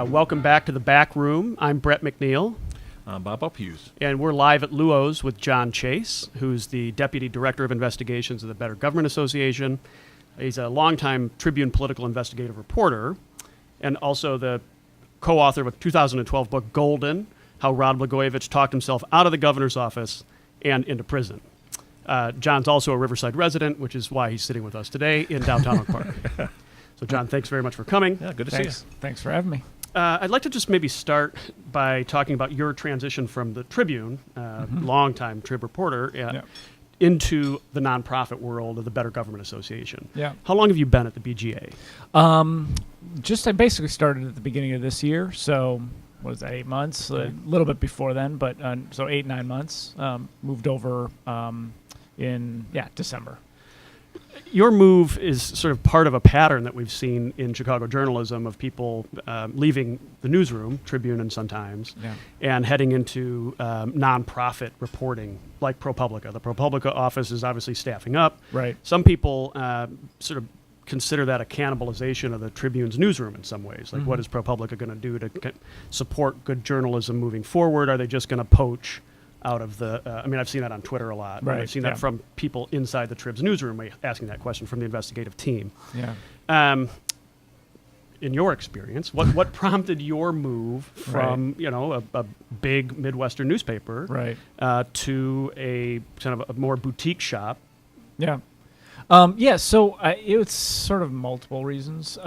Welcome back to the back room. I'm Brett McNeil. I'm Bob Uphues. And we're live at Luo's with John Chase, who's the Deputy Director of Investigations of the Better Government Association. He's a longtime Tribune political investigative reporter and also the co-author of a 2012 book, Golden, How Rod Blagojevich Talked Himself Out of the Governor's Office and into Prison. John's also a Riverside resident, which is why he's sitting with us today in downtown Oak Park. So, John, thanks very much for coming. Yeah, good to see you. Thanks for having me. I'd like to just maybe start by talking about your transition from the Tribune, longtime Trib reporter, into the nonprofit world of the Better Government Association. Yeah. How long have you been at the BGA? I basically started at the beginning of this year, so what is that, 8 months? A little bit before then, but so 8-9 months. Moved over in December. Your move is sort of part of a pattern that we've seen in Chicago journalism of people leaving the newsroom, Tribune and Sun-Times, and heading into nonprofit reporting like ProPublica. The ProPublica office is obviously staffing up. Right. Some people sort of consider that a cannibalization of the Tribune's newsroom in some ways. Like, what is ProPublica going to do to support good journalism moving forward? Are they just going to poach out of the, I've seen that on Twitter a lot. Right. I've seen that from people inside the Trib's newsroom asking that question from the investigative team. Yeah. In your experience, what prompted your move from, a big Midwestern newspaper to a kind of a more boutique shop? Yeah. So it was sort of multiple reasons.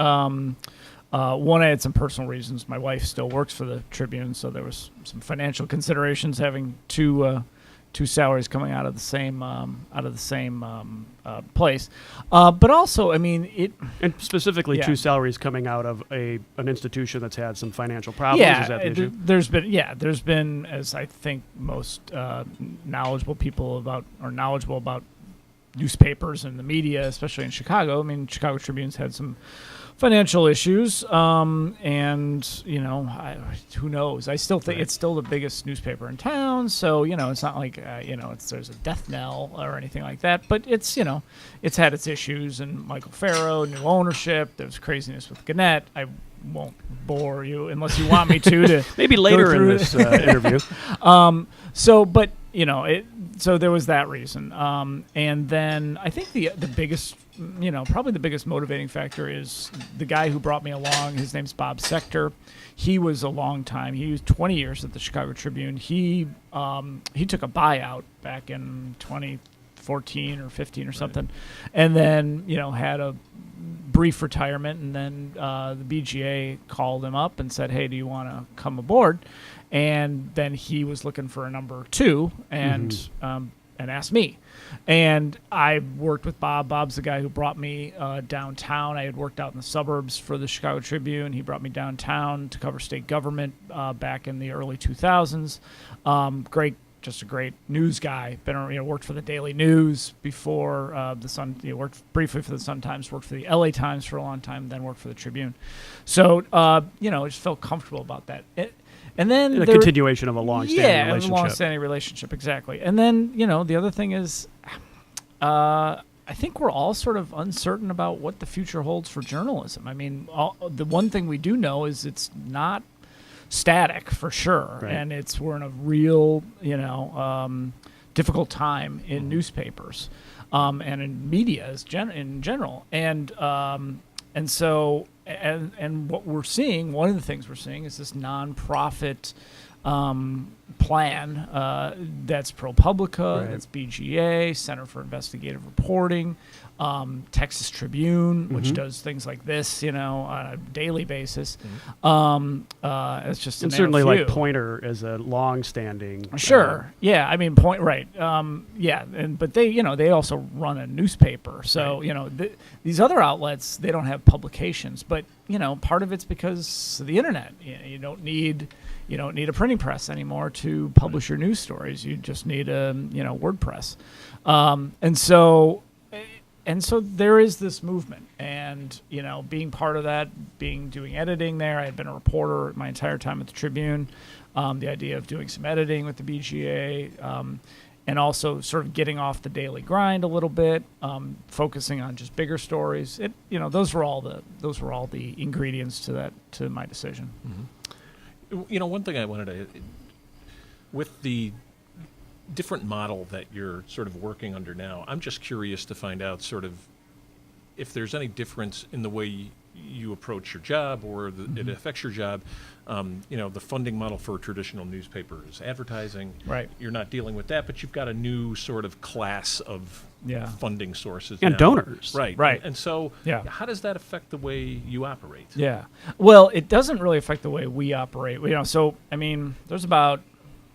One, I had some personal reasons. My wife still works for the Tribune, so there was some financial considerations having two salaries coming out of the same place. But also, and specifically two salaries coming out of an institution that's had some financial problems. Is that the issue? There's been, as I think most knowledgeable about newspapers and the media, especially in Chicago. Chicago Tribune's had some financial issues, and who knows? I still think it's still the biggest newspaper in town, so it's not like there's a death knell or anything like that. But it's had its issues, and Michael Farrow, new ownership. There's craziness with Gannett. I won't bore you unless you want me to maybe later in this interview. So there was that reason, and then I think the biggest, probably the biggest motivating factor is the guy who brought me along. His name's Bob Sector. He was a long time. He was 20 years at the Chicago Tribune. He took a buyout back in 2014 or 15 or something, and then had a brief retirement, and then the BGA called him up and said, "Hey, do you want to come aboard?" And then he was looking for a number two, and asked me. And I worked with Bob. Bob's the guy who brought me downtown. I had worked out in the suburbs for the Chicago Tribune. He brought me downtown to cover state government back in the early 2000s. Just a great news guy. Worked for the Daily News before the Sun. Worked briefly for the Sun-Times. Worked for the LA Times for a long time. Then worked for the Tribune. So I just felt comfortable about that. And then a continuation of a long-standing relationship. Yeah, a long-standing relationship, exactly. And then the other thing is, I think we're all sort of uncertain about what the future holds for journalism. The one thing we do know is it's not static for sure, and we're in a real difficult time in newspapers and in media in general, and so what we're seeing, one of the things we're seeing is this nonprofit plan that's ProPublica, that's BGA, Center for Investigative Reporting, Texas Tribune, which does things like this, on a daily basis. It's just and certainly like Pointer is a long-standing. Sure, Point, right? But they also run a newspaper, so these other outlets, they don't have publications, but part of it's because of the internet. You don't need a printing press anymore to publish your news stories. You just need a WordPress, and so there is this movement, and being part of that, doing editing there. I had been a reporter my entire time at the Tribune. The idea of doing some editing with the BGA, and also sort of getting off the daily grind a little bit, focusing on just bigger stories. Those were all the ingredients to my decision. One thing I wanted to, with the different model that you're sort of working under now, I'm just curious to find out sort of if there's any difference in the way you approach your job or it affects your job. The funding model for traditional newspapers, advertising, right? You're not dealing with that, but you've got a new sort of class of funding sources and now. donors, right. And so, how does that affect the way you operate? Yeah, well, it doesn't really affect the way we operate. So I mean, there's about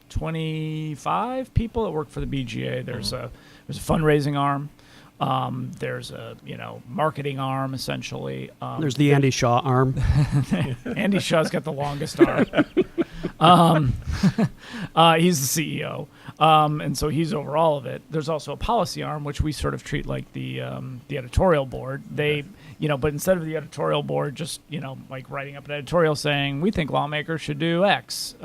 25 people that work for the BGA. There's a fundraising arm. There's a marketing arm, essentially. There's the Andy Shaw arm. Andy Shaw's got the longest arm. He's the CEO, and so he's over all of it. There's also a policy arm, which we sort of treat like the editorial board. They, but instead of the editorial board just like writing up an editorial saying we think lawmakers should do X.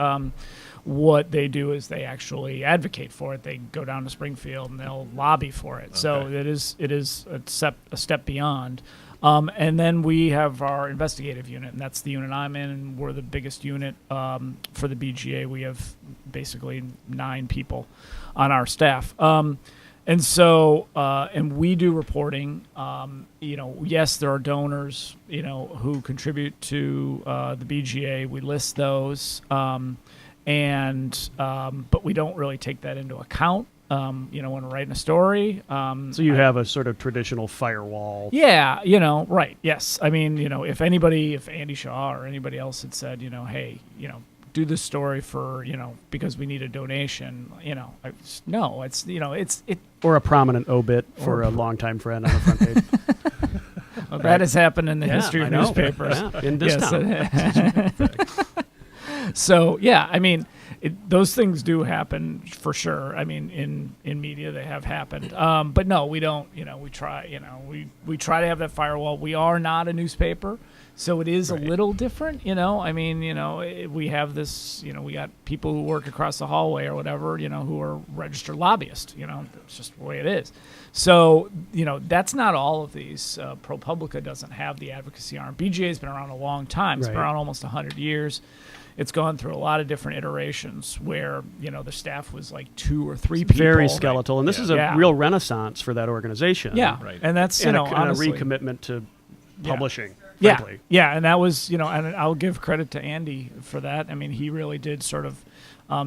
What they do is they actually advocate for it. They go down to Springfield and they'll lobby for it. Okay. So it is a step beyond. And then we have our investigative unit, and that's the unit I'm in, and we're the biggest unit for the BGA. We have basically 9 people on our staff. And we do reporting. Yes, there are donors, who contribute to the BGA. We list those. But we don't really take that into account, when we're writing a story. So you have a sort of traditional firewall. Yeah, right, yes. I mean, if Andy Shaw or anybody else had said, hey, do this story for, because we need a donation, no, it's. Or a prominent obit for a longtime friend on the front page. Well, that has happened in the history of newspapers. Yeah, in this town. So, I mean, those things do happen for sure. I mean, in media they have happened. But no, we don't, we try, we try to have that firewall. We are not a newspaper, so it is a little different, I mean, we have this, we got people who work across the hallway or whatever, who are registered lobbyists, that's just the way it is. So, that's not all of these. ProPublica doesn't have the advocacy arm. BGA has been around a long time. It's been around almost 100 years. It's gone through a lot of different iterations where, the staff was like 2 or 3 people. Very skeletal. And this is a real renaissance for that organization. Yeah. Right. And that's, and honestly, a recommitment to publishing. Yeah. Frankly. Yeah. And that was, and I'll give credit to Andy for that. I mean, he really did sort of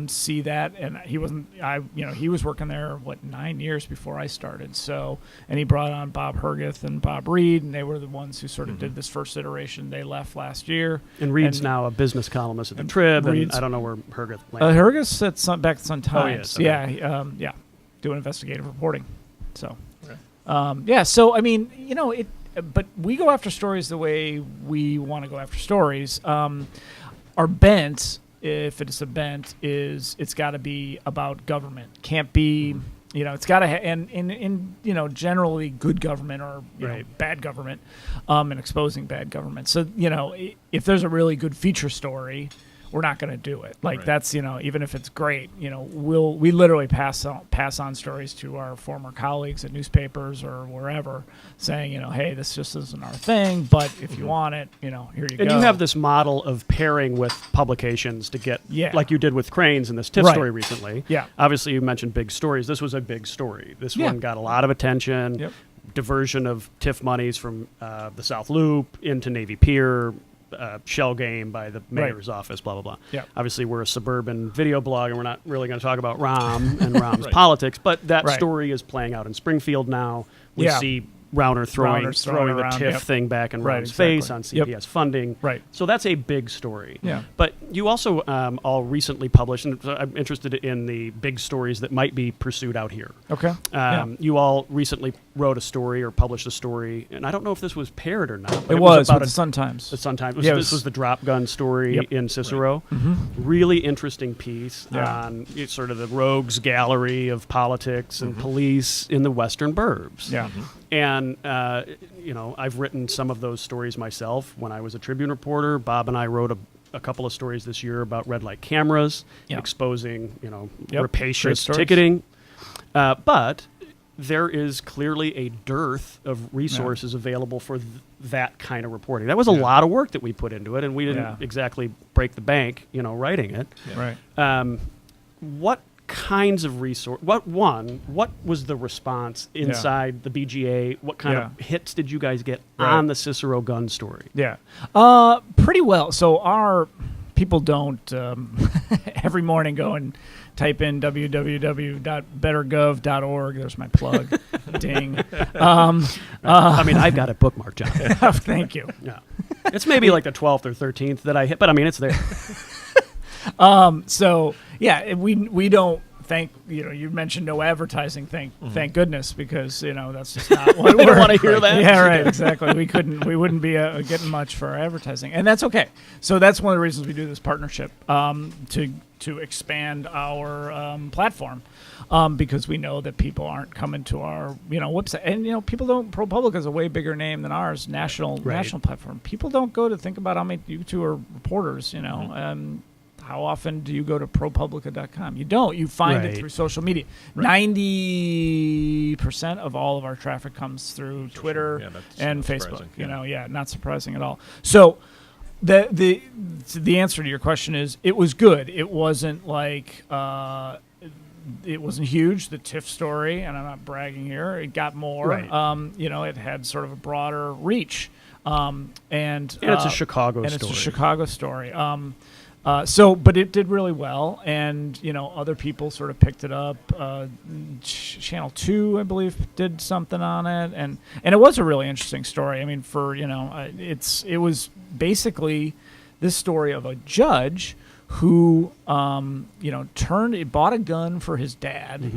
see that, and he was working there 9 years before I started. So, and he brought on Bob Herguth and Bob Reed, and they were the ones who sort of did this first iteration. They left last year. And Reed's now a business columnist at the Trib, and I don't know where Herguth landed. Herguth's at back at Sun Times. Oh, yes. Okay. Doing investigative reporting. So, So I mean, but we go after stories the way we want to go after stories. Our bent, if it's a bent, is it's got to be about government. Can't be, it's got to and generally good government or bad government, and exposing bad government. So if there's a really good feature story, we're not going to do it. That's even if it's great, we literally pass on stories to our former colleagues at newspapers or wherever, saying hey, this just isn't our thing, but if you want it, here you go. And you have this model of pairing with publications to get, like you did with Cranes in this TIFF story recently. Yeah. Obviously, you mentioned big stories. This was a big story. This one got a lot of attention. Yep. Diversion of TIFF monies from the South Loop into Navy Pier. Shell game by the mayor's office, blah, blah, blah. Yeah. Obviously, we're a suburban video blog, and we're not really going to talk about Rahm and Rahm's politics, but that story is playing out in Springfield now. We see Rauner throwing the TIFF thing back in Rahm's face on CPS funding. Right. So that's a big story. Yeah. But you also all recently published, and I'm interested in the big stories that might be pursued out here. Okay. You all recently wrote a story or published a story, and I don't know if this was paired or not. It was about the Sun Times. The Sun Times. This was the drop gun story in Cicero. Right. Mm-hmm. Really interesting piece on sort of the rogues gallery of politics and police in the western burbs. Yeah. And, I've written some of those stories myself when I was a Tribune reporter. Bob and I wrote a couple of stories this year about red light cameras, exposing, rapacious ticketing. But there is clearly a dearth of resources available for that kind of reporting. That was a lot of work that we put into it, and we didn't exactly break the bank, writing it. Right. What kinds of what was the response inside the BGA? What kind of hits did you guys get on the Cicero gun story? Yeah. Pretty well. So our people don't every morning go and type in www.bettergov.org. There's my plug. Ding. I mean, I've got it bookmarked, John. Thank you. Yeah. It's maybe like the 12th or 13th that I hit, but I mean, it's there. So yeah, we don't thank you mentioned no advertising. Thank goodness, because that's just not what we don't want to hear that. Yeah, right. Exactly. We wouldn't be getting much for our advertising, and that's okay. So that's one of the reasons we do this partnership, to expand our platform, because we know that people aren't coming to our website, and people don't. ProPublica is a way bigger name than ours, national platform. People don't go to think about how many you two are reporters. How often do you go to ProPublica.com? You don't. You find it through social media. 90% of all of our traffic comes through Twitter and Facebook. Not surprising at all. So the answer to your question is it was good. It wasn't like it wasn't huge. The TIFF story, and I'm not bragging here, it got more. Right. It had sort of a broader reach. And it's a Chicago story. It's a Chicago story. But it did really well, and other people sort of picked it up. Channel 2, I believe, did something on it, and it was a really interesting story. I mean, it was basically this story of a judge who bought a gun for his dad,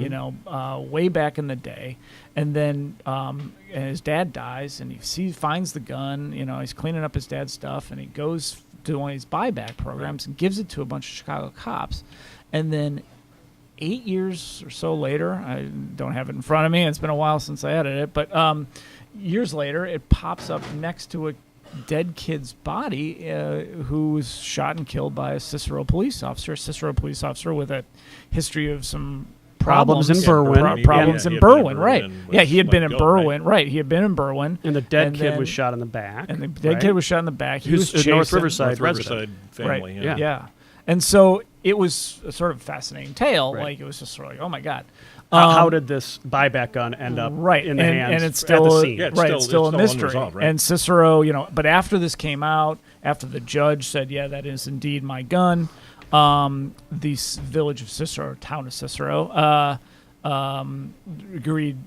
way back in the day, and then and his dad dies, and he finds the gun. He's cleaning up his dad's stuff, and he goes to one of these buyback programs and gives it to a bunch of Chicago cops. And then 8 years or so later, I don't have it in front of me, it's been a while since I edited it, but years later, it pops up next to a dead kid's body who was shot and killed by a Cicero police officer with a history of some problems in Berwyn. Problems in Berwyn, right. Yeah, he had been in Berwyn. Right, he had been in Berwyn. And the dead kid was shot in the back. And the dead kid was shot in the back. He was a North Riverside Riverside family. Right. Yeah. And so it was a sort of fascinating tale. Right. Like, it was just sort of like, oh, my God. How did this buyback gun end up in the hands and it's still at the scene? It's still a mystery. Right? And Cicero, but after this came out, after the judge said, yeah, that is indeed my gun, the village of Cicero, town of Cicero, agreed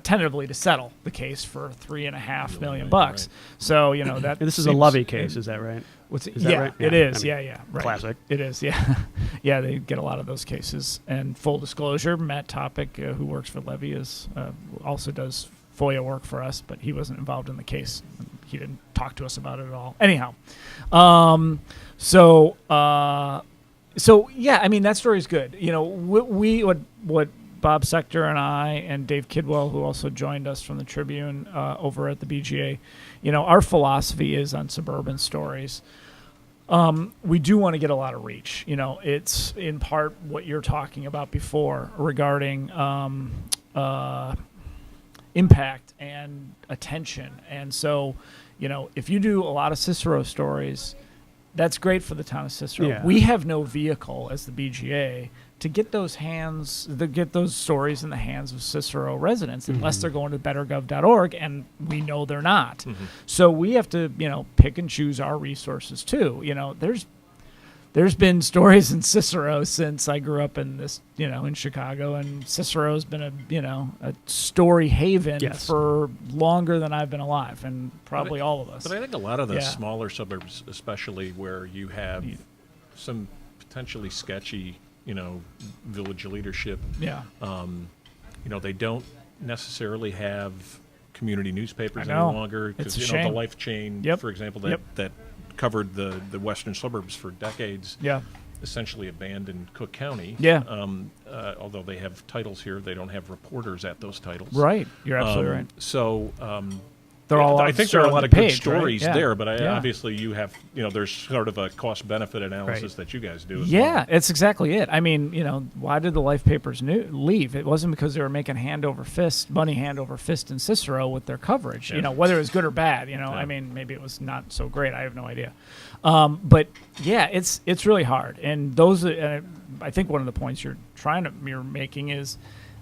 tentatively to settle the case for $3.5 million. Right. So that this is a Lovey case, is that right? Is that right? It is. Right. Classic. It is. Yeah, yeah. They get a lot of those cases. And full disclosure, Matt Topic, who works for Levy, also does FOIA work for us, but he wasn't involved in the case. He didn't talk to us about it at all. Anyhow, so yeah. I mean, that story is good. What Bob Sector and I and Dave Kidwell, who also joined us from the Tribune over at the BGA, our philosophy is on suburban stories. We do want to get a lot of reach. It's in part what you're talking about before regarding impact and attention. And so, if you do a lot of Cicero stories, that's great for the town of Cicero. Yeah. We have no vehicle as the BGA to get those stories in the hands of Cicero residents, unless they're going to bettergov.org, and we know they're not. Mm-hmm. So we have to, pick and choose our resources too. There's been stories in Cicero since I grew up in this, in Chicago, and Cicero's been a story haven for longer than I've been alive, and probably all of us. But I think a lot of the smaller suburbs, especially where you have some potentially sketchy, village leadership. Yeah. They don't necessarily have community newspapers any longer, because the Life chain, for example, that covered the western suburbs for decades. Yeah. Essentially abandoned Cook County. Yeah. Although they have titles here, they don't have reporters at those titles. Right. You're absolutely right. So, they're all. I think there are a lot of page, good stories right? there, but Yeah. obviously you have, there's sort of a cost-benefit analysis that you guys do. As Yeah, well. it's exactly it. I mean, why did the Life papers leave? It wasn't because they were making money hand over fist in Cicero with their coverage. Yeah. Whether it was good or bad. I mean, maybe it was not so great. I have no idea. But yeah, it's really hard. And I think one of the points you're making is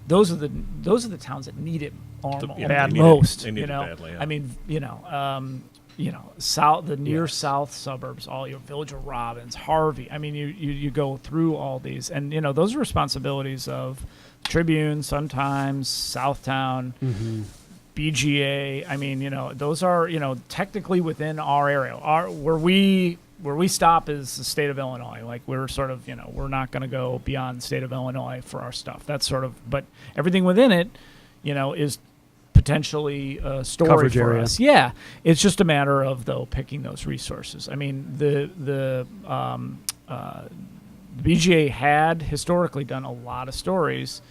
those are the towns that need it most. They need it badly, yeah. I mean, south suburbs, Village of Robbins, Harvey. I mean, you go through all these, and those are responsibilities of Tribune, Sun-Times, Southtown, BGA. I mean, those are technically within our area. Where we stop is the state of Illinois. Like we're sort of we're not going to go beyond the state of Illinois for our stuff. That's sort of, but everything within it, is potentially a story Coverage for area. us. Yeah, it's just a matter of picking those resources. I mean, the BGA had historically done a lot of stories,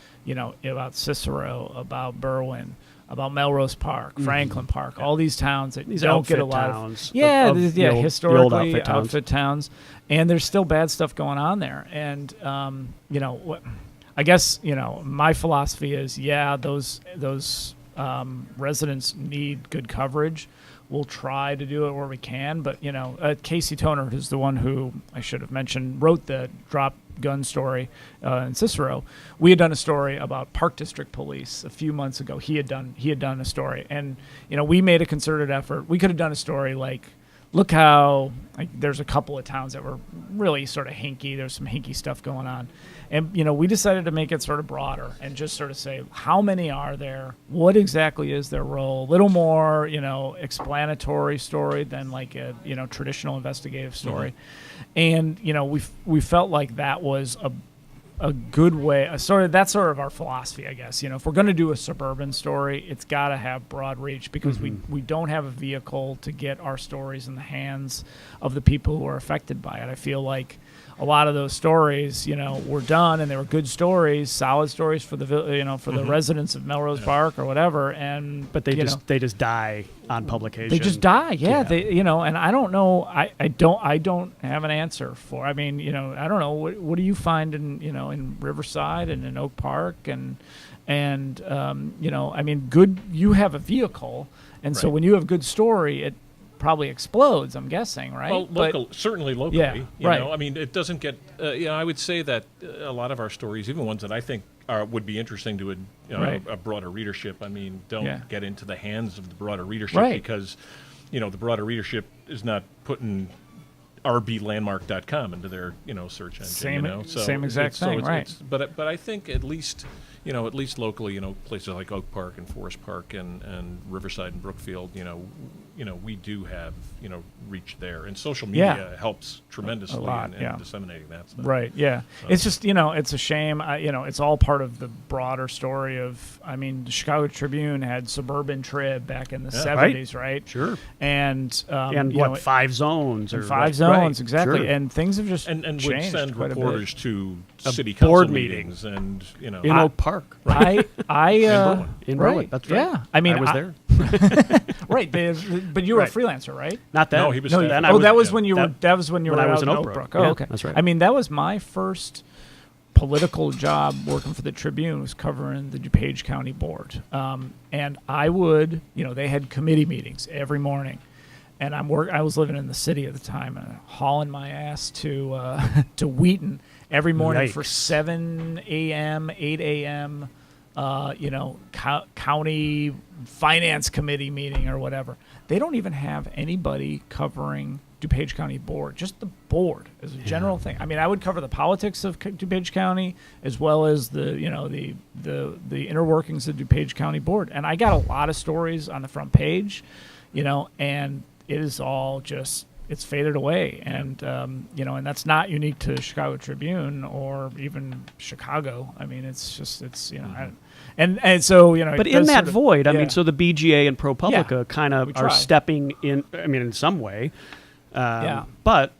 about Cicero, about Berwyn, about Melrose Park, Franklin Park, all these towns that These don't get a outfit lot towns of the old historically outfit towns. and there's still bad stuff going on there. And I guess my philosophy is those residents need good coverage. We'll try to do it where we can, but Casey Toner, who's the one who I should have mentioned, wrote the drop gun story in Cicero. We had done a story about Park District Police a few months ago. He had done a story, and we made a concerted effort. We could have done a story like, look how there's a couple of towns that were really sort of hinky. There's some hinky stuff going on. And, we decided to make it sort of broader and just sort of say, how many are there? What exactly is their role? A little more, explanatory story than like a, traditional investigative story. And, we felt like that was a good way, that's sort of our philosophy, I guess. If we're going to do a suburban story, it's got to have broad reach because we don't have a vehicle to get our stories in the hands of the people who are affected by it. I feel like a lot of those stories, were done and they were good stories, solid stories for the the residents of Melrose Park or whatever. But they just die on publication. They just die. Yeah. They and I don't know. I don't have an answer for. I mean, I don't know. What do you find in Riverside and in Oak Park and I mean, good. You have a vehicle, and so when you have good story, it probably explodes, I'm guessing, right? Well, certainly locally. Yeah, right. I mean, it doesn't get. I would say that a lot of our stories, even ones that I think would be interesting to a broader readership. I mean, don't get into the hands of the broader readership because, the broader readership is not putting rblandmark.com into their search engine. Same exact thing, right? But I think at least locally, places like Oak Park and Forest Park and Riverside and Brookfield, we do have reach there, and social media helps tremendously in disseminating that stuff. Right. Yeah. So. It's just it's a shame. It's all part of the broader story of. I mean, the Chicago Tribune had Suburban Trib back in the 70s, right? Sure. And 5 zones or 5 zones exactly, sure. and things have just and changed would send quite reporters to city board council meeting. meetings and in Oak Park. Right. In Berwyn. That's right. Yeah. I mean, I was there. Right. But you were a freelancer, right? Not then. No, he was. then that was when you were. That was when you were I was out in in Oak Oak Brook. Brook. Oh, Yeah, okay. that's right. I mean, that was my first political job working for the Tribune, was covering the DuPage County Board. And I would, they had committee meetings every morning. And I was living in the city at the time, and hauling my ass to Wheaton every morning for 7 a.m., 8 a.m., county finance committee meeting or whatever. They don't even have anybody covering DuPage County Board, just the board as a general thing. I mean, I would cover the politics of DuPage County as well as the inner workings of DuPage County Board. And I got a lot of stories on the front page, and it is all just, it's faded away. And, and that's not unique to Chicago Tribune or even Chicago. I mean, it's just, and so, But in that void, I mean, so the BGA and ProPublica kind of are try. stepping in, I mean, in some way. But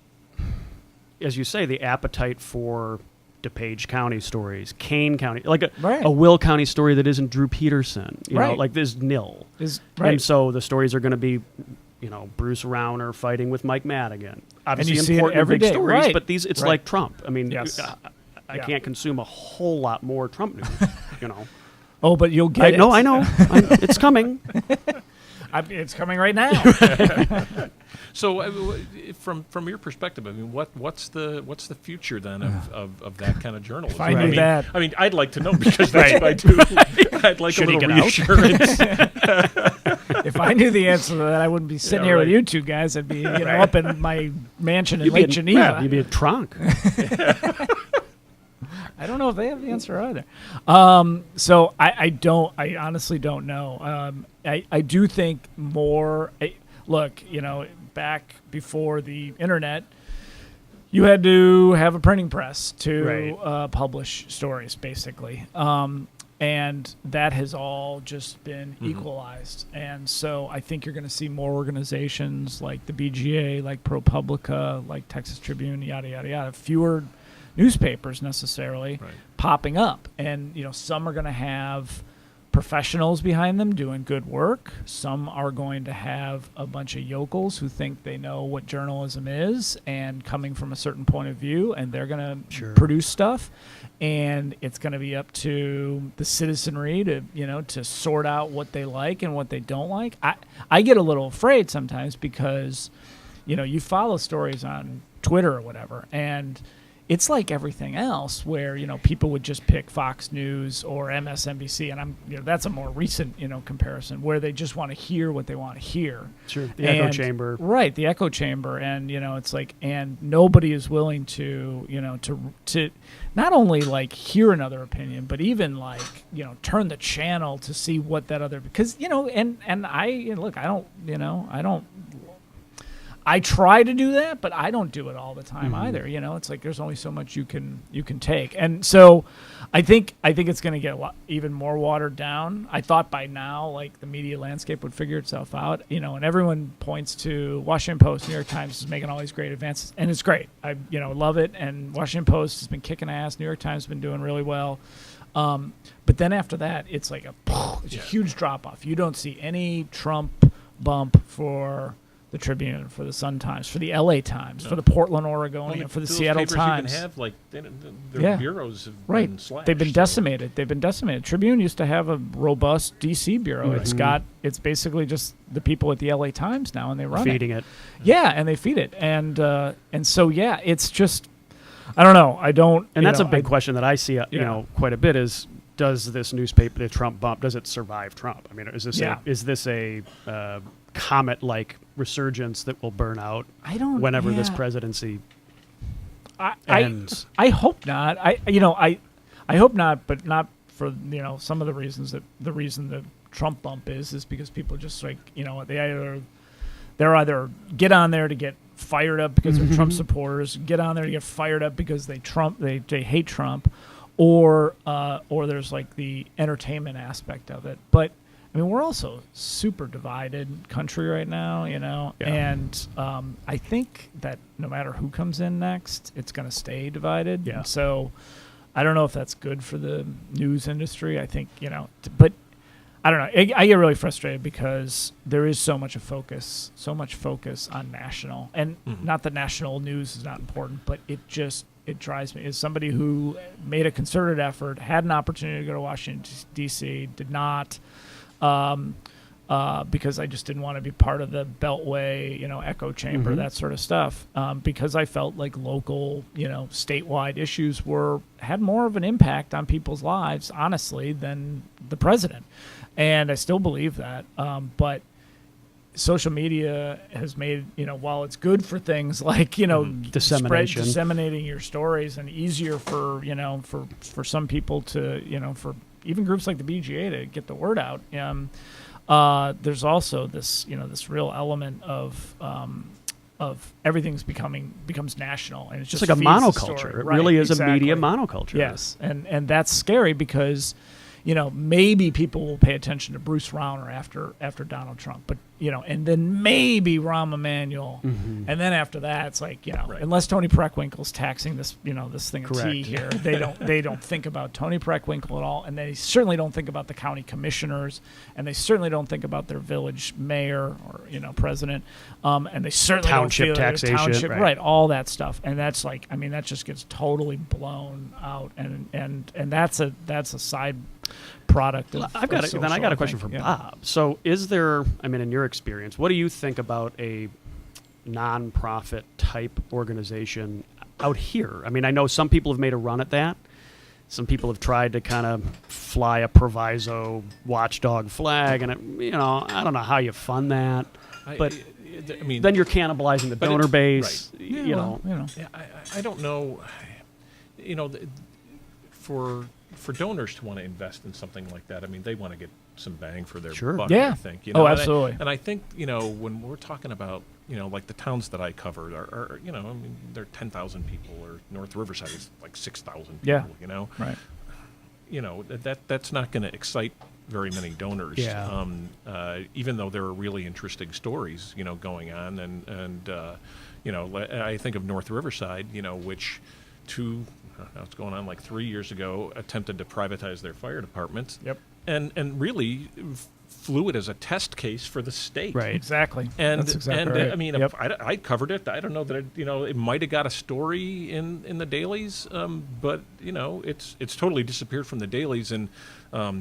as you say, the appetite for DuPage County stories, Kane County, like Right. a Will County story that isn't Drew Peterson. You know, Right. like this nil. Right. And so the stories are going to be, Bruce Rauner fighting with Mike Madigan. Obviously you see it important every big day. stories, Right. but it's Right. like Trump. I mean, Yes. I Yeah. can't consume a whole lot more Trump news. Oh, but you'll get it. No, I know. It's coming. It's coming right now. So, from your perspective, I mean, what's the future then of that kind of journalism? If I knew that. I mean, I'd like to know because that's what I do. I'd like Should a he little get out? reassurance. If I knew the answer to that, I wouldn't be sitting here with right. you two guys. I'd be up in my mansion in Lake Geneva. Yeah, you'd be a trunk. I don't know if they have the answer either. So I honestly don't know. I do think more. Look, back before the internet, you had to have a printing press to Right. publish stories, basically. And that has all just been equalized. And so I think you're going to see more organizations like the BGA, like ProPublica, like Texas Tribune, yada, yada, yada. Fewer newspapers necessarily Right. popping up. And, some are going to have professionals behind them doing good work. Some are going to have a bunch of yokels who think they know what journalism is and coming from a certain point of view, and they're going to Sure. produce stuff. And it's going to be up to the citizenry to sort out what they like and what they don't like. I get a little afraid sometimes because, you follow stories on Twitter or whatever, and it's like everything else where, people would just pick Fox News or MSNBC, and that's a more recent, comparison where they just want to hear what they want to hear. Sure. The echo chamber. Right, the echo chamber. And, it's like, and nobody is willing to, to not only like hear another opinion, but even like, turn the channel to see what that other, because, and look, I try to do that, but I don't do it all the time either. It's like there's only so much you can take, and so I think it's going to get even more watered down. I thought by now, like the media landscape would figure itself out, and everyone points to Washington Post, New York Times is making all these great advances, and it's great. I love it, and Washington Post has been kicking ass. New York Times has been doing really well. But then after that, it's like a huge drop off. You don't see any Trump bump for the Tribune, for the Sun Times, for the LA Times, for the Portland Oregonian, for the those Seattle papers Times. Even have, like, their bureaus have been slashed. They've been decimated. Tribune used to have a robust DC bureau. Right. It's basically just the people at the LA Times now, and they run Feeding it. it. Yeah, and they feed it. And so it's just, I don't know. I don't. And that's a big question that I see, quite a bit is, does this newspaper, the Trump bump, does it survive Trump? I mean, is this a comet-like resurgence that will burn out whenever this presidency ends? I hope not. I hope not, but not for some of the reasons the reason the Trump bump is because people just like they're either get on there to get fired up because they're Trump supporters, get on there to get fired up because they hate Trump, or there's like the entertainment aspect of it. But I mean, we're also super divided country right now, and I think that no matter who comes in next, it's going to stay divided. Yeah. So I don't know if that's good for the news industry. I think, but I don't know. I get really frustrated because there is so much focus on national, and not that national news is not important, but it drives me. As somebody who made a concerted effort, had an opportunity to go to Washington, D.C., did not, because I just didn't want to be part of the Beltway, echo chamber, that sort of stuff, because I felt like local, statewide issues had more of an impact on people's lives, honestly, than the president. And I still believe that. But social media has made, while it's good for things like, disseminating your stories, and easier for, for some people to, for even groups like the BGA to get the word out. There's also this, this real element of everything's becomes national, and it's just like a feeds the monoculture. story. It Right, really is exactly. a media monoculture. Yes, and that's scary because, maybe people will pay attention to Bruce Rauner after Donald Trump, but and then maybe Rahm Emanuel, Mm-hmm. and then after that, it's like, Right. unless Tony Preckwinkle's taxing this, this thing of tea Correct. here, they don't think about Tony Preckwinkle at all, and they certainly don't think about the county commissioners, and they certainly don't think about their village mayor or president, and they certainly Township don't feel taxation, township, right. all that stuff, and that's like, that just gets totally blown out, and that's a side product. I got a question for Yeah. Bob. So, is there? In your experience, what do you think about a nonprofit type organization out here? I know some people have made a run at that. Some people have tried to kind of fly a proviso watchdog flag, and I don't know how you fund that, but then you're cannibalizing the donor base. Right. You know. Yeah, I don't know. For donors to want to invest in something like that, they want to get some bang for their Sure. buck. Yeah. I think. Oh, absolutely. And I think when we're talking about like the towns that I covered are they're 10,000 people, or North Riverside is like 6,000 people. Yeah. Right. That's not going to excite very many donors. Yeah. Even though there are really interesting stories going on, and I think of North Riverside, which now it's going on like 3 years ago, attempted to privatize their fire department. Yep. And really flew it as a test case for the state. Right. Exactly. And that's exactly right. if I covered it. I don't know that it might have got a story in the dailies, but it's totally disappeared from the dailies, and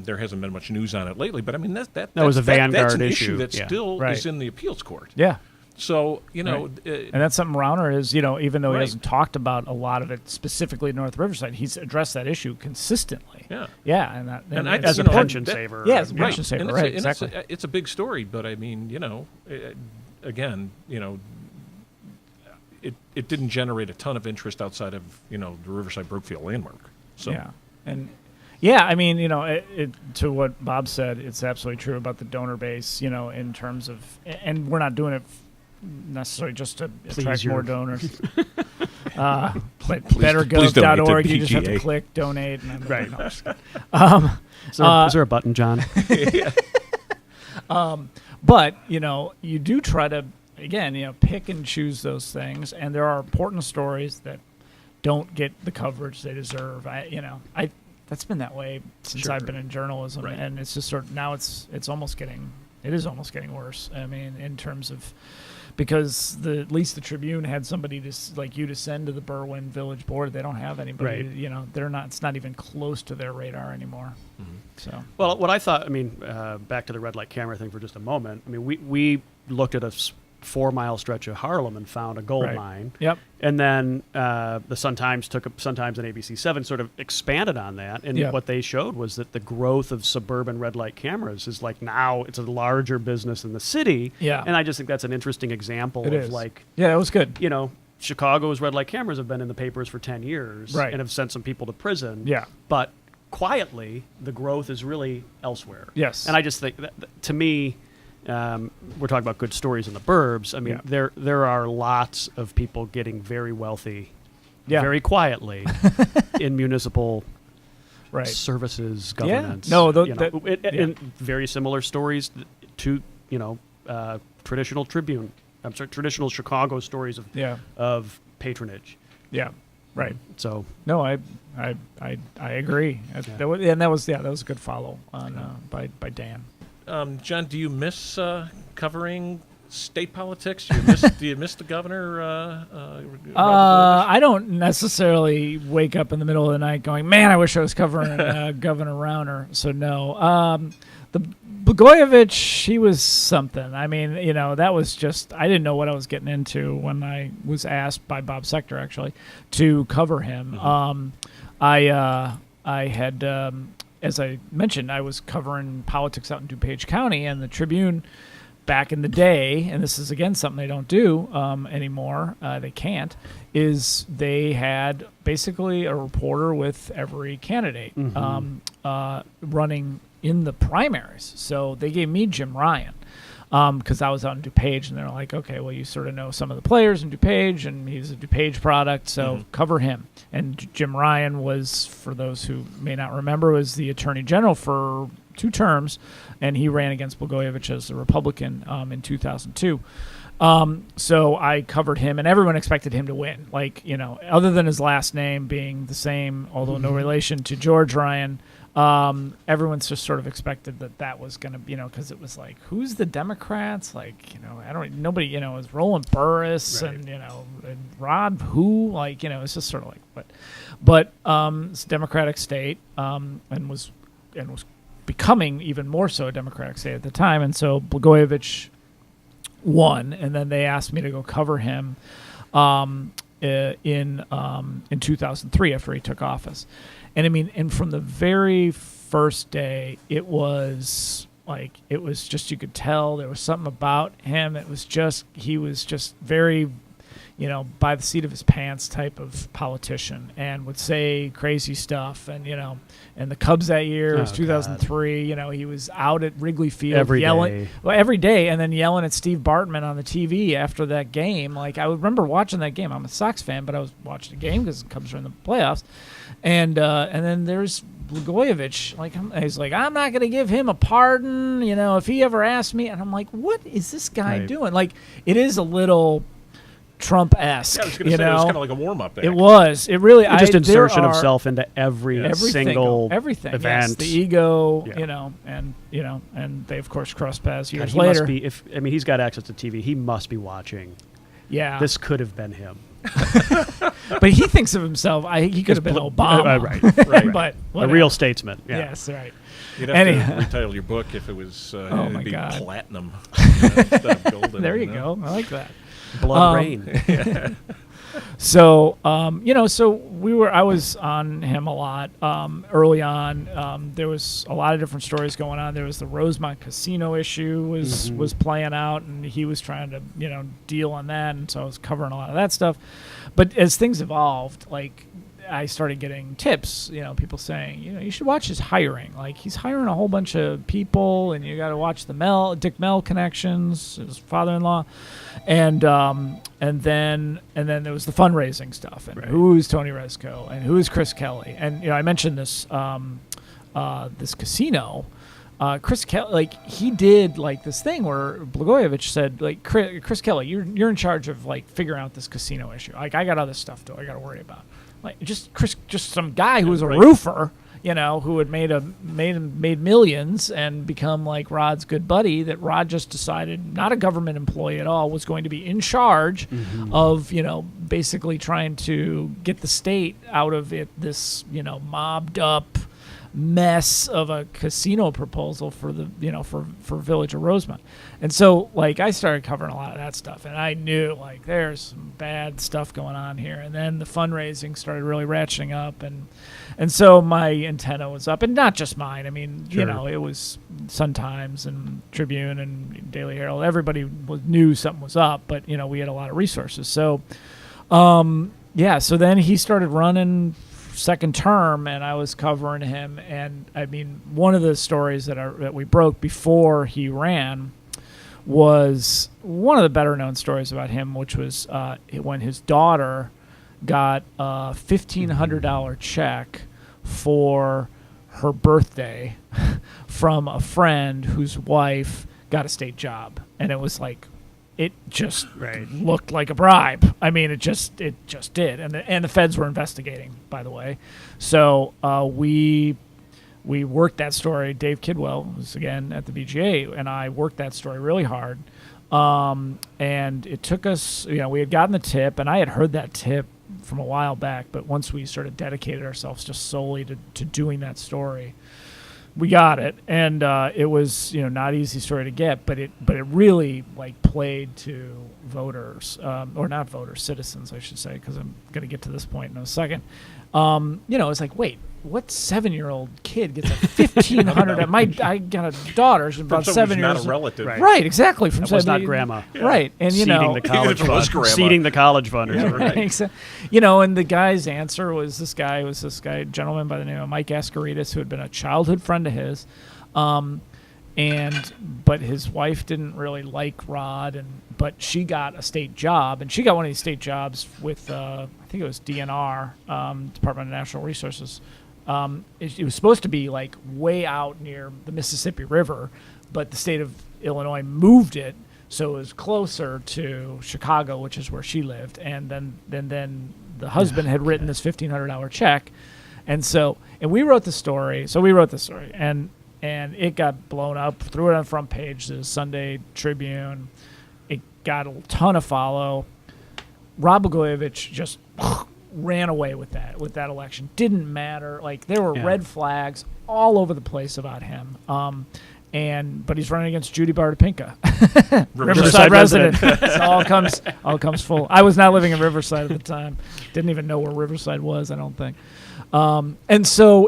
there hasn't been much news on it lately. But that was a Vanguard that's an issue that yeah. still Right. is in the appeals court. Yeah. So And that's something Rauner is, even though he Right. hasn't talked about a lot of it specifically in North Riverside, he's addressed that issue consistently. Yeah. Yeah, and I- it's as a you know, pension that- saver. Yeah, as a you know. pension saver, And right? it's Exactly. it's a big story, but again, it didn't generate a ton of interest outside of the Riverside Brookfield landmark. So Yeah, and it, to what Bob said, it's absolutely true about the donor base. In terms of, and we're not doing it necessarily just to attract your- more donors. please donate to Bettergov.org. You just have to PTA. click donate. And Right. no, just kidding. Is there a button, John? But you do try to again pick and choose those things, and there are important stories that don't get the coverage they deserve. That's been that way since Sure. I've been in journalism, Right. and it's just sort of now it is almost getting worse. In terms of, because at least the Tribune had somebody like you to send to the Berwyn Village Board. They don't have anybody. Right. They're not. It's not even close to their radar anymore. Mm-hmm. So Well, what I thought, back to the red light camera thing for just a moment. We looked at a 4-mile stretch of Harlem and found a gold Right. mine. Yep. And then the Sun-Times and ABC7 sort of expanded on that. And Yeah. what they showed was that the growth of suburban red light cameras is like now it's a larger business in the city. Yeah. And I just think that's an interesting example It of is. like, Yeah, that was good. Chicago's red light cameras have been in the papers for 10 years Right. and have sent some people to prison. Yeah. But quietly, the growth is really elsewhere. Yes. And I just think that, to me, we're talking about good stories in the burbs. Yeah. There are lots of people getting very wealthy, Yeah. very quietly in municipal Right. services, Yeah. governance. No, and very similar stories to traditional Tribune. I'm sorry, traditional Chicago stories of patronage. Yeah. Right. So No, I agree. That was a good follow on by Dan. John, do you miss covering state politics? Do you miss the governor? Rod Blagojevich? I don't necessarily wake up in the middle of the night going, "Man, I wish I was covering Governor Rauner." So no. The Blagojevich, he was something. That was just, I didn't know what I was getting into when I was asked by Bob Sector actually to cover him. I had. As I mentioned, I was covering politics out in DuPage County, and the Tribune back in the day, and this is, again, something they don't do anymore, they can't, is they had basically a reporter with every candidate running in the primaries. So they gave me Jim Ryan. because I was out in DuPage, and they're like, okay, well, you sort of know some of the players in DuPage, and he's a DuPage product, so cover him. And Jim Ryan was, for those who may not remember, was the Attorney General for 2 terms, and he ran against Blagojevich as a Republican in 2002. So I covered him, and everyone expected him to win. Like, other than his last name being the same, although no relation to George Ryan, everyone's just sort of expected that was going to, because it was like, who's the Democrats? Like, nobody, it was Roland Burris and Rod who, like, it's just sort of like, but it's a Democratic state, and was becoming even more so a Democratic state at the time. And so Blagojevich won, and then they asked me to go cover him in 2003 after he took office. And I mean, and from the very first day, it was just, you could tell there was something about him. He was just very, by the seat of his pants type of politician, and would say crazy stuff. And, and the Cubs that year was 2003, he was out at Wrigley Field yelling every day, and then yelling at Steve Bartman on the TV after that game. Like, I remember watching that game. I'm a Sox fan, but I was watching the game because the Cubs were in the playoffs. And then there's Blagojevich. Like, he's like, I'm not going to give him a pardon, if he ever asks me. And I'm like, what is this guy doing? Like, it is a little Trump-esque. Yeah, I was going to say, it was kind of like a warm-up act. It was. It really. Just insertion himself into every single everything. event. Yes, the ego, and they of course cross paths years later. He's got access to TV. He must be watching. Yeah, this could have been him. But he thinks of himself. He could have been Obama, right. But a real statesman. Yeah. Yes, right. You'd have to retitle your book if it was it'd be God. platinum instead of golden. There you go. I like that. Blood rain. So, I was on him a lot early on. There was a lot of different stories going on. There was the Rosemont Casino issue was playing out, and he was trying to, deal on that, and so I was covering a lot of that stuff. But as things evolved, like, I started getting tips, people saying, you should watch his hiring. Like, he's hiring a whole bunch of people, and you got to watch the Dick Mell connections, his father-in-law, and then there was the fundraising stuff, and who's Tony Rezko, and who's Chris Kelly, and I mentioned this this casino. Chris Kelly, like, he did like this thing where Blagojevich said, like, Chris Kelly, you're in charge of, like, figuring out this casino issue. Like, I got other stuff I got to worry about. Like, just some guy who was a roofer, who had made millions and become like Rod's good buddy. That Rod just decided, not a government employee at all, was going to be in charge of, basically trying to get the state out of this, mobbed up mess of a casino proposal for the for Village of Rosemont. And so, like, I started covering a lot of that stuff, and I knew, like, there's some bad stuff going on here. And then the fundraising started really ratcheting up, and so my antenna was up, and not just mine. I mean, it was Sun-Times and Tribune and Daily Herald. Everybody knew something was up, but we had a lot of resources. So so then he started running second term, and I was covering him. And I mean, one of the stories that we broke before he ran was one of the better known stories about him, which was when his daughter got a $1,500 check for her birthday from a friend whose wife got a state job, and it was like, it just looked like a bribe. I mean, it just did, and the feds were investigating, by the way. So we worked that story. Dave Kidwell was again at the VGA, and I worked that story really hard. And it took us, we had gotten the tip, and I had heard that tip from a while back, but once we sort of dedicated ourselves just solely to doing that story, we got it. And it was, not an easy story to get, but it really, like, played to voters, or not voters, citizens, I should say, because I'm going to get to this point in a second. It's like, wait, what 7-year-old kid gets a $1,500? I got a daughter, she's about 7 years. Not a relative, right? Exactly. From that was not grandma, right? And seeding the college fund, seeding the college fund, and the guy's answer was this guy, gentleman by the name of Mike Ascaritas, who had been a childhood friend of his, But his wife didn't really like Rod, but she got a state job, and she got one of these state jobs with I think it was DNR, Department of Natural Resources. It was supposed to be like way out near the Mississippi River, but the state of Illinois moved it so it was closer to Chicago, which is where she lived. And then the husband had written this $1,500 check, and we wrote the story. So we wrote the story, and it got blown up. Threw it on the front page of the Sunday Tribune. It got a ton of follow. Rod Blagojevich just ran away with that election. Didn't matter. Like, there were red flags all over the place about him. But he's running against Judy Bartopinka, Riverside resident. So all comes full. I was not living in Riverside at the time. Didn't even know where Riverside was, I don't think. And so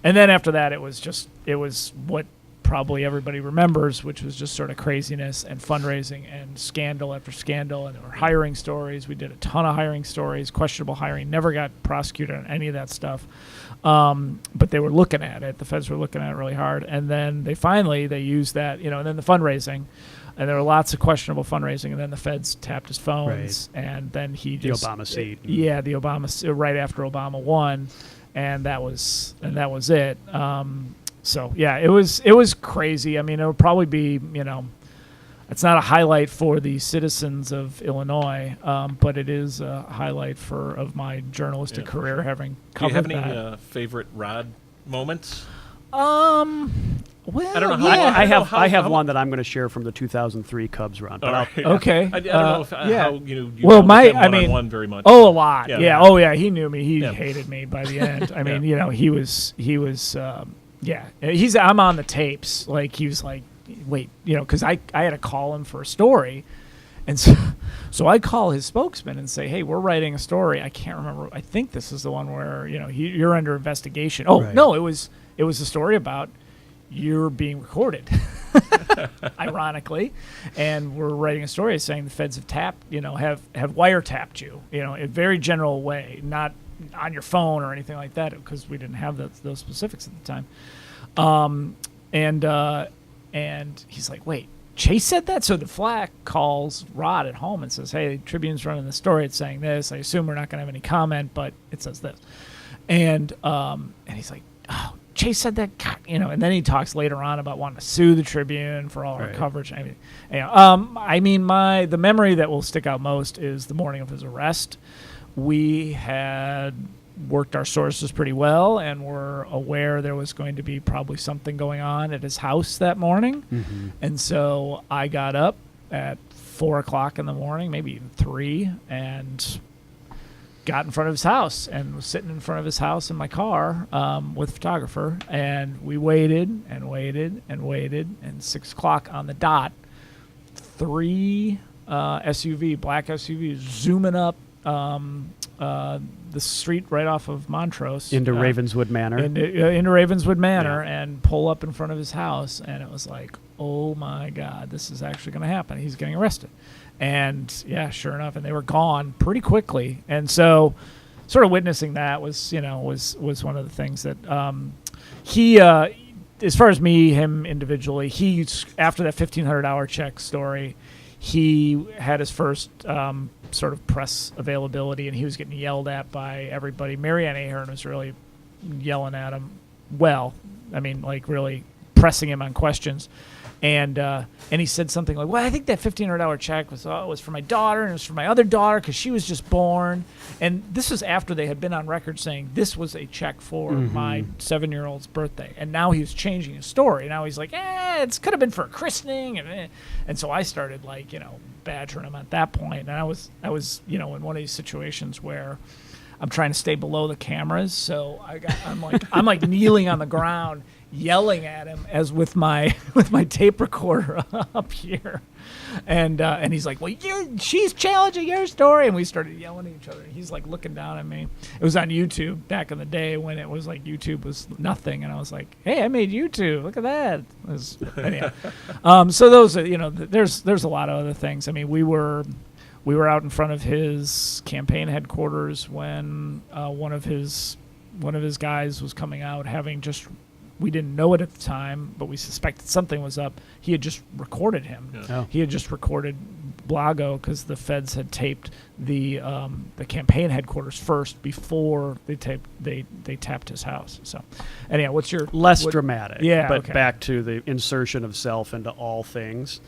and then after that it was what probably everybody remembers, which was just sort of craziness and fundraising and scandal after scandal, and there were hiring stories. We did a ton of hiring stories, questionable hiring, never got prosecuted on any of that stuff. But they were looking at it. The feds were looking at it really hard. And then they used that, and then the fundraising. And there were lots of questionable fundraising. And then the feds tapped his phones. Right. And then he just... The Obama seat. Yeah, the Obama... Right after Obama won. And that was it. So, yeah, it was crazy. I mean, it would probably be, it's not a highlight for the citizens of Illinois, but it is a highlight of my journalistic career, sure. Having covered that. Do you have any favorite Rod moments? Well, I don't know. I have one that I'm going to share from the 2003 Cubs run. But right. Okay. I don't know if, how you well, one-on-one very much. Oh, a lot. Yeah. Oh, yeah. He knew me. He hated me by the end. I mean, he was. I'm on the tapes. Like, he was like, wait, because I had to call him for a story. And so I call his spokesman and say, hey, we're writing a story. I can't remember. I think this is the one where, you're under investigation. Oh, right. No, it was a story about you're being recorded, ironically. And we're writing a story saying the feds have have wiretapped you, in a very general way, not on your phone or anything like that, because we didn't have those specifics at the time. And he's like, wait, Chase said that? So the Flack calls Rod at home and says, hey, Tribune's running the story. It's saying this. I assume we're not going to have any comment, but it says this. And he's like, oh, Chase said that, God, and then he talks later on about wanting to sue the Tribune for all our coverage. I mean, the memory that will stick out most is the morning of his arrest. We had worked our sources pretty well and were aware there was going to be probably something going on at his house that morning. Mm-hmm. And so I got up at 4 o'clock in the morning, maybe even 3, and got in front of his house and was sitting in front of his house in my car with a photographer. And we waited and waited and waited. And 6 o'clock on the dot, 3 black SUVs zooming up the street right off of Montrose into Ravenswood Manor. Into Ravenswood Manor, and pull up in front of his house, and it was like, oh my God, this is actually going to happen. He's getting arrested, and sure enough, and they were gone pretty quickly. And so, sort of witnessing that was one of the things that he. As far as him individually, after that $1,500 check story, he had his first sort of press availability, and he was getting yelled at by everybody. Marianne Ahern was really yelling at him. Well, I mean, like, really pressing him on questions. And he said something like, well, I think that $1,500 check was for my daughter, and it was for my other daughter because she was just born. And this was after they had been on record saying this was a check for my 7-year-old's birthday. And now he was changing his story. Now he's like, it could have been for a christening. And so I started, badgering him at that point. And I was in one of these situations where I'm trying to stay below the cameras. So I'm like kneeling on the ground, yelling at him as with my tape recorder up here, and he's like, well, she's challenging your story, and we started yelling at each other. And he's like looking down at me. It was on YouTube back in the day when it was like YouTube was nothing, and I was like, hey, I made YouTube, look at that. So those are, there's a lot of other things. I mean, we were out in front of his campaign headquarters when one of his guys was coming out having just we didn't know it at the time, but we suspected something was up. He had just recorded him. Yeah. Oh. He had just recorded Blago because the feds had taped the campaign headquarters first before they tapped his house. So, anyhow, what's your Less dramatic. Yeah, But okay. back to the insertion of self into all things.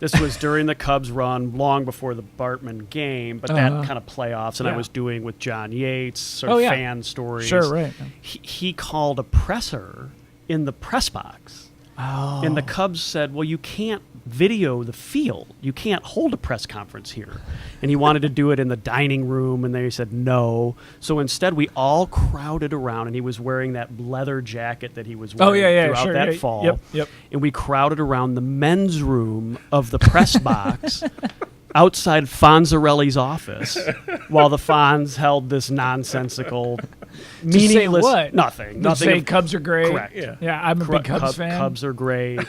This was during the Cubs run, long before the Bartman game, but that kind of playoffs, and I Yeah. was doing with John Yates, sort Oh, of yeah. fan stories. Sure, right. He called a presser in the press box. Oh. And the Cubs said, well, you can't video the field. You can't hold a press conference here. And he wanted to do it in the dining room, and they said no. So instead, we all crowded around, and he was wearing that leather jacket that he was wearing throughout sure, that yeah, fall. Yep. And we crowded around the men's room of the press box outside Fonzarelli's office while the Fonz held this nonsensical, say meaningless what? nothing. Did you say of- Cubs are great? Correct. Yeah, I'm a big Cubs fan. Cubs are great.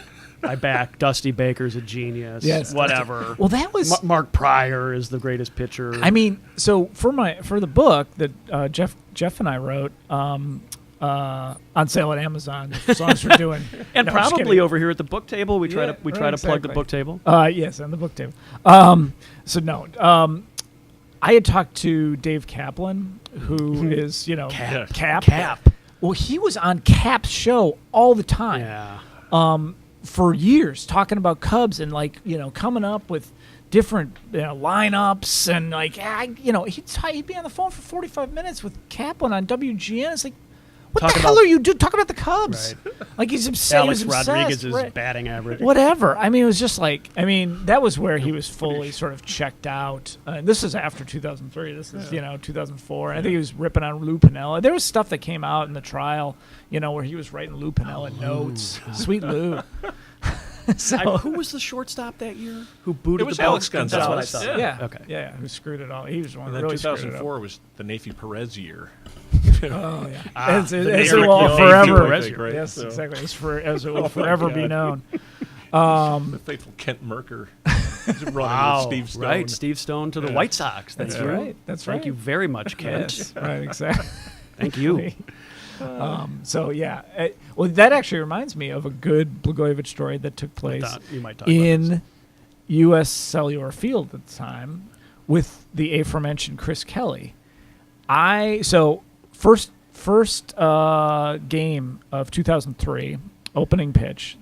I back Dusty Baker's a genius. Yes, Whatever. Well, that was. Mark Pryor is the greatest pitcher. I mean, so for the book that Jeff and I wrote, on sale at Amazon, as long as we're doing, and No, I'm just probably kidding. over here at the book table, we try to plug the exactly. book table. Yes, on the book table. So no, I had talked to Dave Kaplan, who is Cap. Well, he was on Cap's show all the time. Yeah. For years, talking about Cubs and coming up with different lineups and he'd be on the phone for 45 minutes with Kaplan on WGN. It's like, what Talk the hell about- are you doing? Talking about the Cubs. Right. Like he's obsessed. Alex he was obsessed, Rodriguez's right. batting average. Whatever. I mean, it was just like, that was where he was fully sort of checked out. This is after 2003. This is, 2004. I think he was ripping on Lou Piniella. There was stuff that came out in the trial, where he was writing Lou Piniella notes. Sweet Lou. So, Who was the shortstop that year? Who booted It was the ball? Alex Gonzalez. That's what I thought. yeah. Okay. Yeah. Who screwed it all. He was the one And who then really screwed it 2004 was the Nafy Perez year. up. Oh, yeah. As it Navy will Perez forever. Perez year, right? Yes, So- exactly. As it will forever be known. The faithful Kent Merker running Wow. with Steve Stone. Right. Steve Stone to the White Sox. That's Thank you. right. That's right. Thank you very much, Kent. Yes, right, exactly. Thank you. So yeah, well, that actually reminds me of a good Blagojevich story that took place Thought you might talk about this. in U.S. Cellular Field at the time with the aforementioned Chris Kelly. First game of 2003, opening pitch.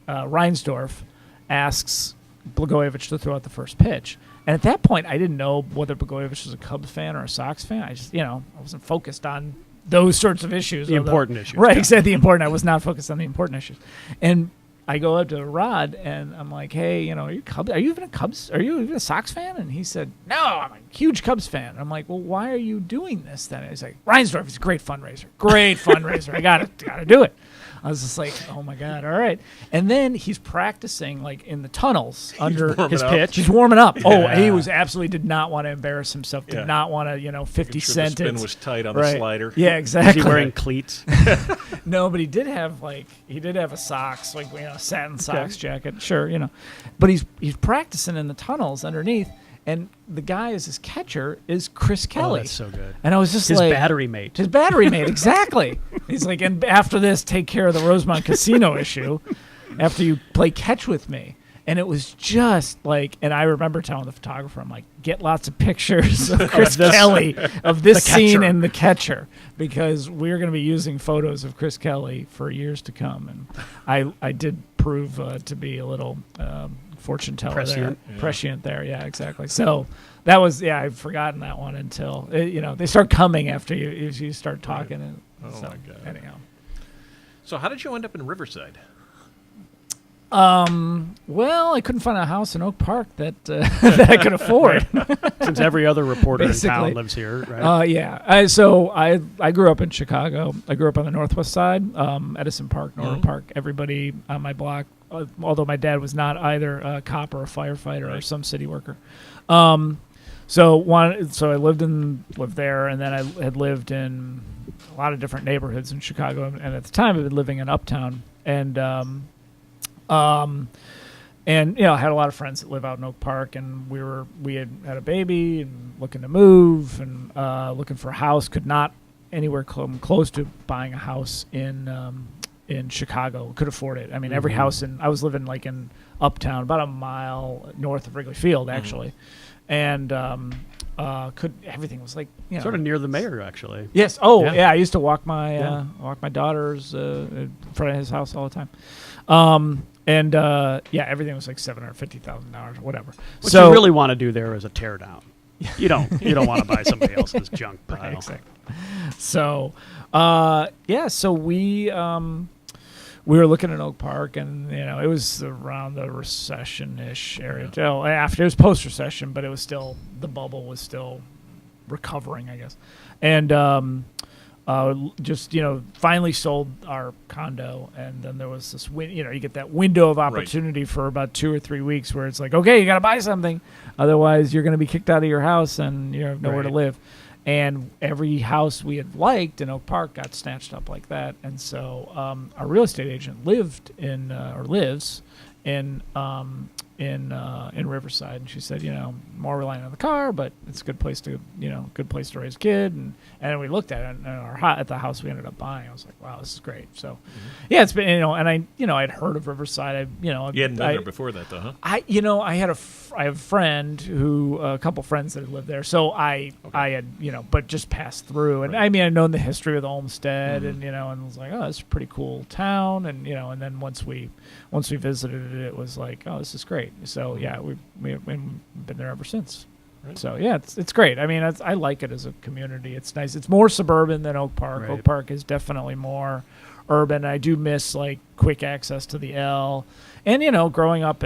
Reinsdorf asks Blagojevich to throw out the first pitch. And at that point, I didn't know whether Blagojevich was a Cubs fan or a Sox fan. I just, I wasn't focused on those sorts of issues. The important issues. Right, yeah. exactly. The important. I was not focused on the important issues. And I go up to Rod and I'm like, "Hey, are you Cubs? Are you even a Cubs? Are you even a Sox fan?" And he said, "No, I'm a huge Cubs fan." I'm like, "Well, why are you doing this then?" And he's like, "Reinsdorf is a great fundraiser. Great fundraiser. I gotta do it." I was just like, "Oh my god, all right." And then he's practicing in the tunnels under warming his up. pitch. He's warming up. Oh, Yeah. he was absolutely did not want to embarrass himself. Did Yeah. not want to 50 Making sure cent the spin it. was tight on the Right. slider. Yeah, Is exactly. he wearing cleats? No, but he did have a socks, satin socks jacket. Sure, But he's practicing in the tunnels underneath, and the guy as his catcher is Chris Oh, Kelly. that's so good. And I was just His like, battery mate. his battery mate, exactly. He's like, and after this, take care of the Rosemont Casino issue. After you play catch with me. And it was just and I remember telling the photographer, I'm like, get lots of pictures of Chris this- Kelly, of this the scene catcher. and the catcher, because we're going to be using photos of Chris Kelly for years to come. And I did prove to be a little fortune teller Prescient. there. Prescient there, yeah, exactly. So that was, I'd forgotten that one until, they start coming after you start talking. And Oh, so, my God. Anyhow. So how did you end up in Riverside? Well, I couldn't find a house in Oak Park that that I could afford. Since every other reporter in Basically. town lives here, right? Yeah. So I grew up in Chicago. I grew up on the Northwest Side, Edison Park, Norton Park. Everybody on my block, although my dad was not either a cop or a firefighter or Right. some city worker. So I lived there, and then I had lived in a lot of different neighborhoods in Chicago. And at the time, I'd been living in Uptown, and I had a lot of friends that live out in Oak Park, and we had a baby and looking to move and looking for a house. Could not anywhere come close to buying a house in in Chicago could afford it. I mean, every house I was living like in Uptown, about a mile north of Wrigley Field, actually, and everything was like Sort of near the mayor, actually. Yes. Oh, Yeah. yeah. I used to walk my daughters in front of his house all the time. Everything was like $750,000 or whatever. What you really want to do there is a tear down. You don't want to buy somebody else's junk pile. Right, exactly. So, so we were looking at Oak Park, and it was around the recession-ish area. Yeah. Oh, after it was post-recession, but it was still, the bubble was still recovering, I guess. And finally sold our condo, and then there was this you get that window of opportunity for about 2 or 3 weeks where it's like, okay, you got to buy something, otherwise you're going to be kicked out of your house and you have nowhere to live. And every house we had liked in Oak Park got snatched up like that. And so our real estate agent lives in Riverside, and she said, more reliant on the car, but it's a good place to raise a kid. And we looked at it, and at the house we ended up buying, I was like, wow, this is great. So, it's been, and I'd heard of Riverside. You hadn't been there before that, though, huh? I have a friend a couple friends that had lived there, so I had, but just passed through, and I mean, I'd known the history of the Homestead, and and was like, oh, it's a pretty cool town, and and then once we visited it, it was like, oh, this is great. So we've been there ever since. Right. So it's great. I mean, I like it as a community. It's nice. It's more suburban than Oak Park. Right. Oak Park is definitely more urban. I do miss like quick access to the L, and growing up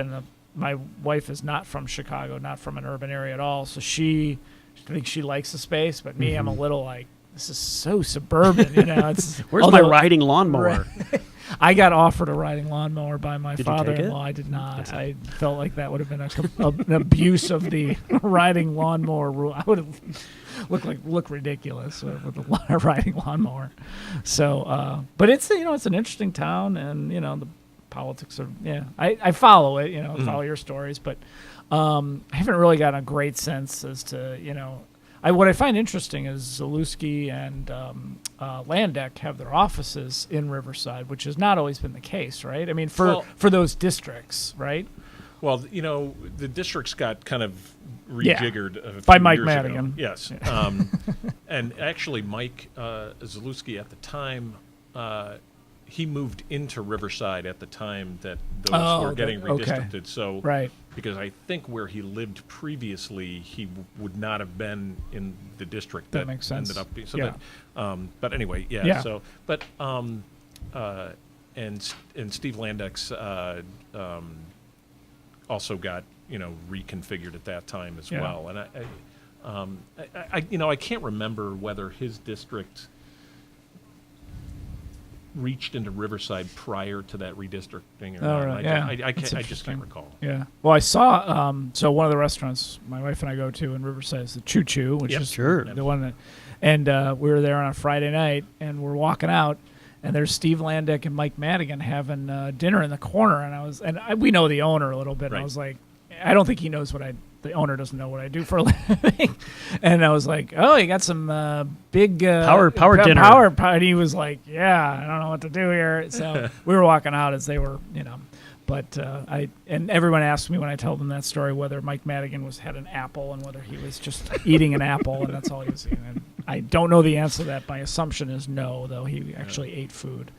my wife is not from Chicago, not from an urban area at all. So I think she likes the space, but me, I'm a little like, this is so suburban. It's Where's my riding lawnmower? I got offered a riding lawnmower by my Did you take father-in-law. it? I did not. Yeah. I felt like that would have been an abuse of the riding lawnmower rule. I would have looked ridiculous with a riding lawnmower. So, but it's it's an interesting town, and the politics are I follow it. Follow your stories, but I haven't really gotten a great sense as to what I find interesting is Zalewski and Landeck have their offices in Riverside, which has not always been the case, right? I mean, for those districts, right? Well, the districts got kind of rejiggered a few by Mike years Madigan. ago. Yes. And actually, Mike Zalewski at the time, he moved into Riverside at the time that those were getting redistricted. Okay. So, right. Because I think where he lived previously, he would not have been in the district that makes sense. ended up being. So Yeah. but anyway, yeah. Yeah. So, but and Steve Landeck's also got reconfigured at that time as well. And I can't remember whether his district reached into Riverside prior to that redistricting or not. Right. I just can't recall. Yeah. Well, I saw so one of the restaurants my wife and I go to in Riverside is the Choo Choo, which is the one that, and we were there on a Friday night, and we're walking out, and there's Steve Landeck and Mike Madigan having dinner in the corner, and we know the owner a little bit, and I was like, I don't think he knows the owner doesn't know what I do for a living. And I was like, oh, you got some big power dinner. Power. And he was like, yeah, I don't know what to do here. So we were walking out as they were, But and everyone asked me when I told them that story whether Mike Madigan had an apple and whether he was just eating an apple and that's all he was eating. And I don't know the answer to that. My assumption is no, though he actually ate food.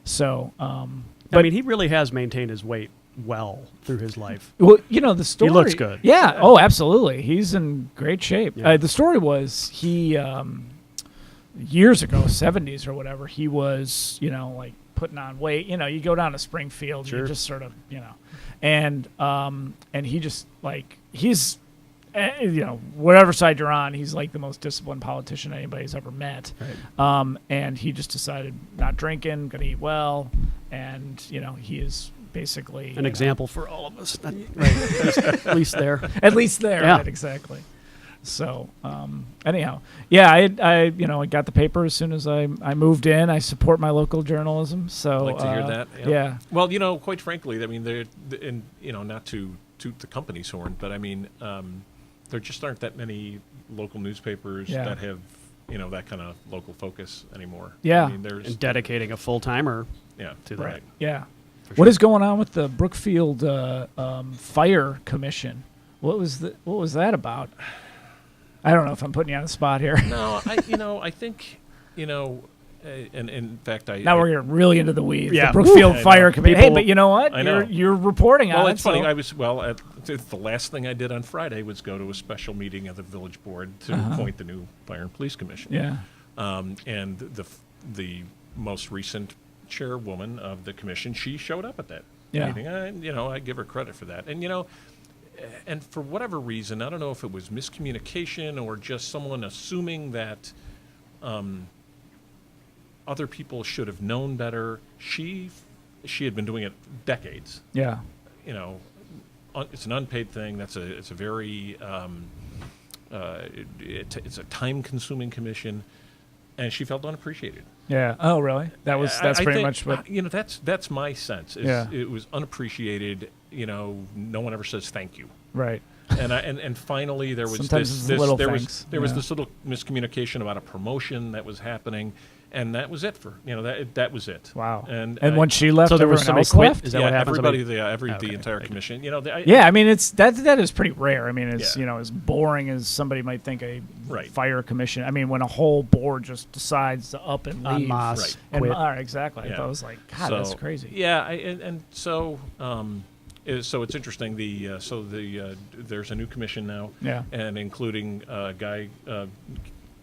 So, but I mean, he really has maintained his weight well through his life. Well, the story. He looks good. Yeah. Oh, absolutely. He's in great shape. Yeah. The story was he years ago, 70s or whatever. He was like putting on weight. You go down to Springfield, Sure. you just sort of and he just like he's whatever side you're on, he's like the most disciplined politician anybody's ever met. Right. And he just decided not drinking, gonna eat well, and he is basically an example for all of us. At least there. At least there, Yeah. right, exactly. So anyhow, I got the paper as soon as I moved in. I support my local journalism. So I'd like to hear that. Yeah. Well, quite frankly, I mean, not to toot the company's horn, but I mean, there just aren't that many local newspapers that have that kind of local focus anymore. Yeah. I mean, there's And dedicating a full timer Yeah. to that. Right. Yeah. For What sure. is going on with the Brookfield Fire Commission? What was that about? I don't know if I'm putting you on the spot here. No, I think, and in fact, Now we're getting really into the weeds. Yeah. The Brookfield Woo! I Fire know. Commission. Hey, People- but you know what? I know. You're reporting on Well, it. it's funny. so- The last thing I did on Friday was go to a special meeting of the village board to appoint the new fire and police commission. Yeah. And the most recent chairwoman of the commission, she showed up at that Yeah. meeting. I give her credit for that. And for whatever reason, I don't know if it was miscommunication or just someone assuming that other people should have known better. She had been doing it decades. Yeah. It's an unpaid thing. It's a very it's a time-consuming commission, and she felt unappreciated. Yeah. Oh, really? That's I pretty think, much what. That's my sense. Yeah. It was unappreciated. No one ever says thank you. Right. And finally there was Sometimes it's this little there things. was Yeah. this little miscommunication about a promotion that was happening, and that was it that was it. Wow. And when she left, So there was everyone somebody else quit? left? Is that what happened? everybody Somebody- the Okay. entire commission. Yeah, I mean that is pretty rare. I mean, it's Yeah. as boring as somebody might think a Right. fire commission. I mean, when a whole board just decides to up and En leave. masse Right. And, quit. exactly. Yeah. I was like, God, that's crazy. Yeah, so it's interesting. There's a new commission now. Yeah. And including a guy,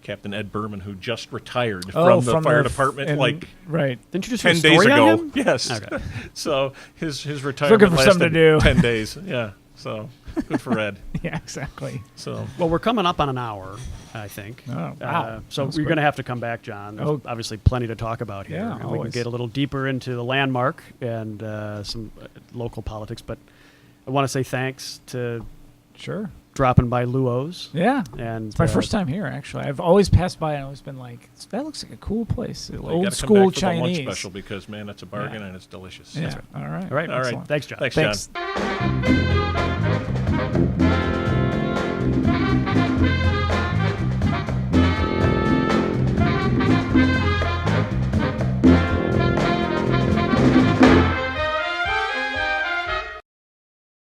Captain Ed Berman, who just retired Oh, from the fire the- department and- like right. Didn't you just 10 do a days story ago. on him? Yes. Okay. So his retirement Looking for lasted something to do. 10 days. Yeah. So good for Ed. Yeah, exactly. So Well, we're coming up on an hour, I think. Oh, wow. So That's you're quick. going to have to come back, John. There's Oh. obviously plenty to talk about here. Yeah, and we can always. get a little deeper into the landmark and some local politics. But I want to say thanks to Sure. dropping by Luo's. Yeah. And It's my first time here, actually. I've always passed by and always been like, that looks like a cool place. you Old gotta school come back for Chinese. the lunch special because man, it's a bargain Yeah. and it's delicious. Yeah. All right. All right. All right. Excellent. Thanks, John. Thanks, John. Thanks.